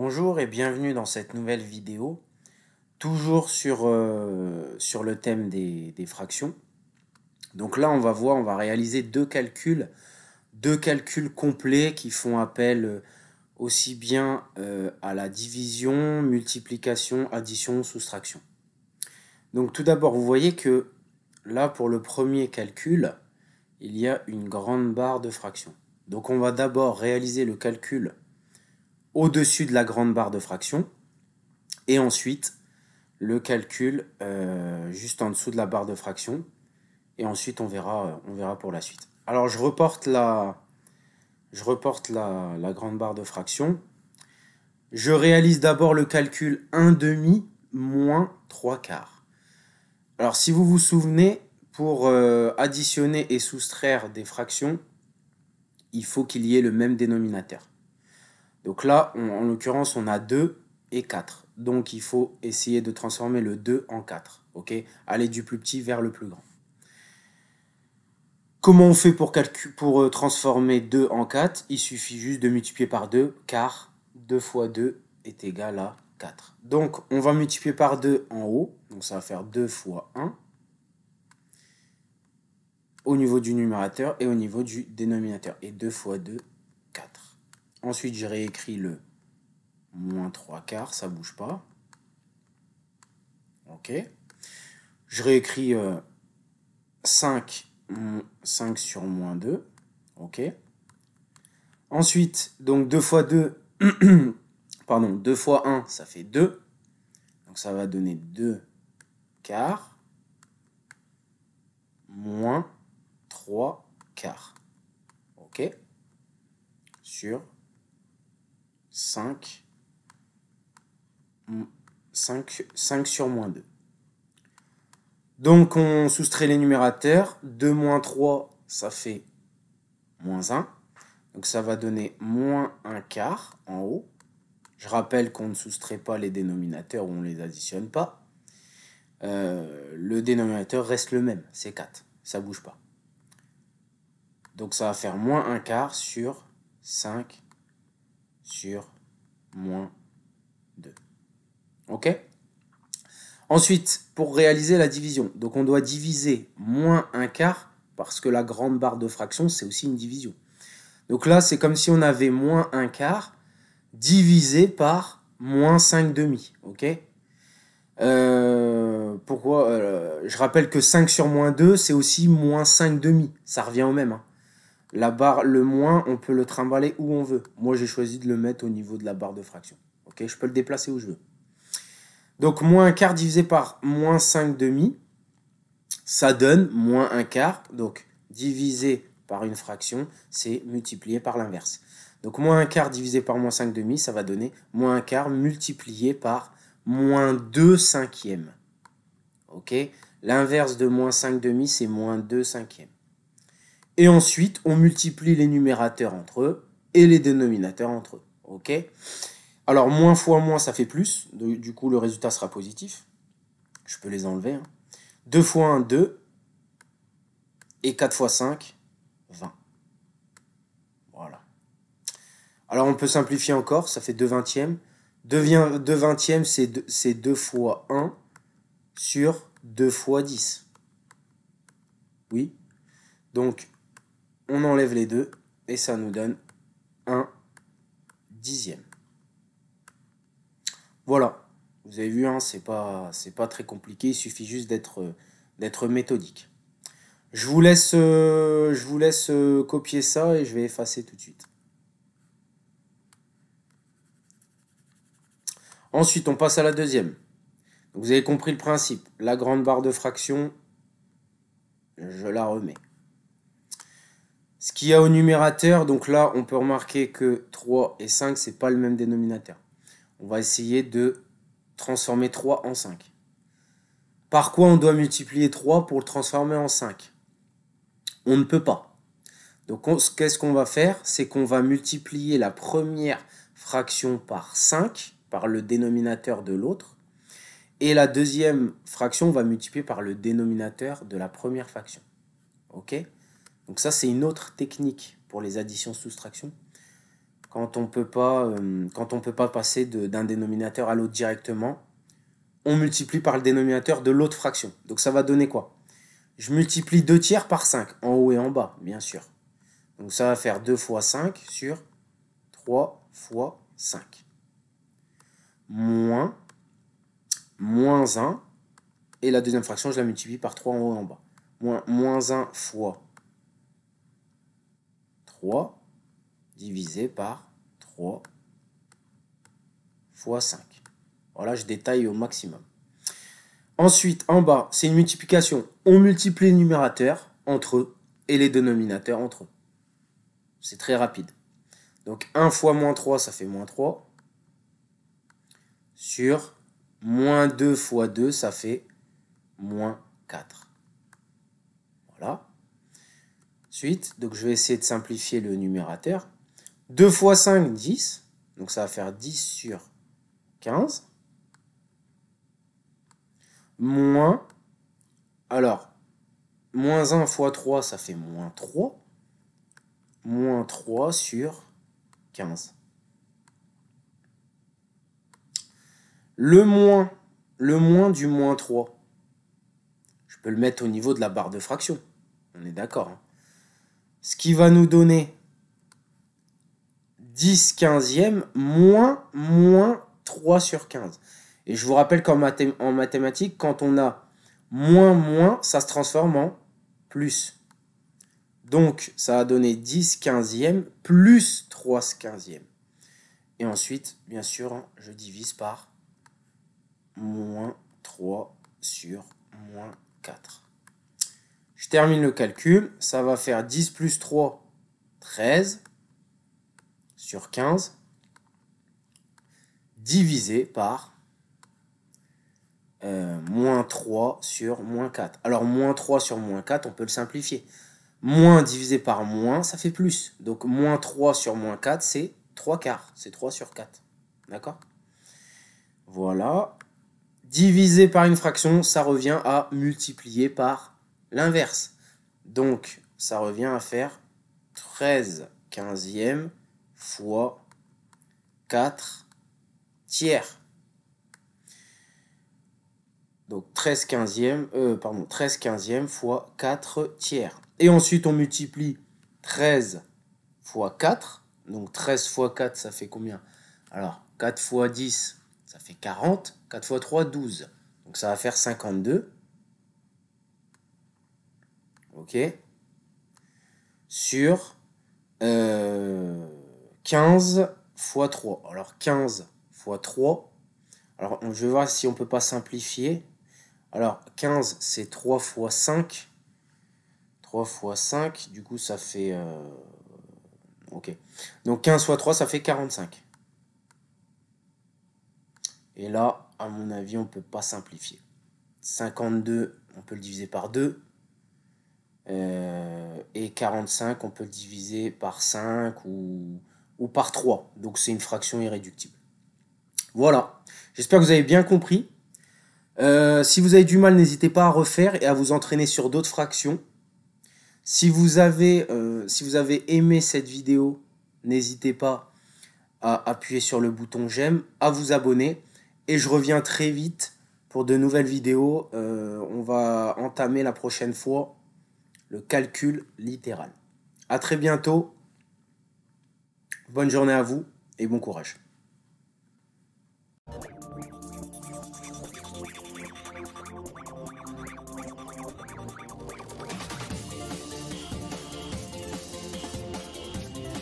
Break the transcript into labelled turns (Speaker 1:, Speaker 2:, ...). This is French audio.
Speaker 1: Bonjour et bienvenue dans cette nouvelle vidéo, toujours sur le thème des fractions. Donc là, on va réaliser deux calculs complets qui font appel aussi bien à la division, multiplication, addition, soustraction. Donc tout d'abord, vous voyez que là, pour le premier calcul, il y a une grande barre de fractions. Donc on va d'abord réaliser le calcul au-dessus de la grande barre de fractions et ensuite le calcul juste en dessous de la barre de fraction. Et ensuite, on verra pour la suite. Alors, je reporte la grande barre de fraction. Je réalise d'abord le calcul 1 demi moins 3 quarts. Alors, si vous vous souvenez, pour additionner et soustraire des fractions, il faut qu'il y ait le même dénominateur. Donc là, en l'occurrence, on a 2 et 4. Donc, il faut essayer de transformer le 2 en 4. Okay, aller du plus petit vers le plus grand. Comment on fait pour transformer 2 en 4? Il suffit juste de multiplier par 2, car 2 fois 2 est égal à 4. Donc, on va multiplier par 2 en haut. Donc, ça va faire 2 fois 1 au niveau du numérateur et au niveau du dénominateur. Et 2 fois 2, 4. Ensuite, j'ai réécrit le moins 3 quarts, ça ne bouge pas. Ok. Je réécris 5 sur moins 2. Ok. Ensuite, donc 2 fois 2, pardon, 2 fois 1, ça fait 2. Donc ça va donner 2 quarts moins 3 quarts. Ok. Sur 5 sur moins 2. Donc on soustrait les numérateurs. 2 moins 3, ça fait moins 1. Donc ça va donner moins 1 quart en haut. Je rappelle qu'on ne soustrait pas les dénominateurs ou on ne les additionne pas. Le dénominateur reste le même, c'est 4. Ça ne bouge pas. Donc ça va faire moins 1 quart sur 5 sur moins 2. Ok? Ensuite, pour réaliser la division, donc on doit diviser moins 1 quart, parce que la grande barre de fraction, c'est aussi une division. Donc là, c'est comme si on avait moins 1 quart divisé par moins 5 demi. Ok? Pourquoi je rappelle que 5 sur moins 2, c'est aussi moins 5 demi. Ça revient au même. Hein. La barre, le moins, on peut le trimballer où on veut. Moi, j'ai choisi de le mettre au niveau de la barre de fraction. Ok, je peux le déplacer où je veux. Donc, moins 1 quart divisé par moins 5 demi, ça donne moins 1 quart. Donc, divisé par une fraction, c'est multiplié par l'inverse. Donc, moins 1 quart divisé par moins 5 demi, ça va donner moins 1 quart multiplié par moins 2 cinquièmes. Ok, l'inverse de moins 5 demi, c'est moins 2 cinquièmes. Et ensuite, on multiplie les numérateurs entre eux et les dénominateurs entre eux. Ok. Alors, moins fois moins, ça fait plus. Du coup, le résultat sera positif. Je peux les enlever. Hein. 2 fois 1, 2. Et 4 fois 5, 20. Voilà. Alors, on peut simplifier encore. Ça fait 2 vingtièmes. 2 vingtièmes, c'est 2 fois 1 sur 2 fois 10. Oui. Donc, on enlève les deux. Et ça nous donne 1 dixième. Voilà. Vous avez vu, hein, c'est pas très compliqué. Il suffit juste d'être méthodique. Je vous laisse copier ça et je vais effacer tout de suite. Ensuite, on passe à la deuxième. Vous avez compris le principe. La grande barre de fraction, je la remets. Ce qu'il y a au numérateur, donc là, on peut remarquer que 3 et 5, c'est pas le même dénominateur. On va essayer de transformer 3 en 5. Par quoi on doit multiplier 3 pour le transformer en 5? On ne peut pas. Donc, qu'est-ce qu'on va faire? C'est qu'on va multiplier la première fraction par 5, par le dénominateur de l'autre. Et la deuxième fraction, on va multiplier par le dénominateur de la première fraction. Ok? Donc ça, c'est une autre technique pour les additions-soustractions. quand on peut pas passer d'un dénominateur à l'autre directement, on multiplie par le dénominateur de l'autre fraction. Donc ça va donner quoi? Je multiplie 2 tiers par 5, en haut et en bas, bien sûr. Donc ça va faire 2 fois 5 sur 3 fois 5. Moins 1. Et la deuxième fraction, je la multiplie par 3 en haut et en bas. Moins 1 fois 3 divisé par 3 fois 5. Voilà, je détaille au maximum. Ensuite, en bas, c'est une multiplication. On multiplie les numérateurs entre eux et les dénominateurs entre eux. C'est très rapide. Donc 1 fois moins 3, ça fait moins 3. Sur moins 2 fois 2, ça fait moins 4. Voilà. Ensuite, donc je vais essayer de simplifier le numérateur. 2 fois 5, 10. Donc ça va faire 10 sur 15. Moins, alors, moins 1 fois 3, ça fait moins 3. Moins 3 sur 15. Le moins du moins 3, je peux le mettre au niveau de la barre de fraction. On est d'accord, hein. Ce qui va nous donner 10 quinzièmes moins 3 sur 15. Et je vous rappelle qu'en mathématiques, quand on a moins, ça se transforme en plus. Donc, ça va donner 10 quinzièmes plus 3 quinzièmes. Et ensuite, bien sûr, je divise par moins 3 sur moins 4. Je termine le calcul. Ça va faire 10 plus 3, 13 sur 15 divisé par moins 3 sur moins 4. Alors, moins 3 sur moins 4, on peut le simplifier. Moins divisé par moins, ça fait plus. Donc, moins 3 sur moins 4, c'est 3 quarts. C'est 3 sur 4. D'accord? Voilà. Divisé par une fraction, ça revient à multiplier par l'inverse. Donc, ça revient à faire 13 quinzièmes fois 4 tiers. Donc 13 quinzièmes fois 4 tiers. Et ensuite, on multiplie 13 fois 4. Donc 13 fois 4, ça fait combien? Alors, 4 fois 10, ça fait 40. 4 fois 3, 12. Donc ça va faire 52. Ok. Sur 15 fois 3. Alors 15 fois 3. Alors je vais voir si on ne peut pas simplifier. Alors 15, c'est 3 fois 5. 3 fois 5, du coup ça fait... ok. Donc 15 fois 3, ça fait 45. Et là, à mon avis, on ne peut pas simplifier. 52, on peut le diviser par 2. Et 45, on peut le diviser par 5 ou par 3. Donc c'est une fraction irréductible. Voilà. J'espère que vous avez bien compris. Si vous avez du mal, n'hésitez pas à refaire et à vous entraîner sur d'autres fractions. Si vous avez aimé cette vidéo, n'hésitez pas à appuyer sur le bouton j'aime, à vous abonner. Et je reviens très vite pour de nouvelles vidéos. On va entamer la prochaine fois le calcul littéral. À très bientôt. Bonne journée à vous et bon courage.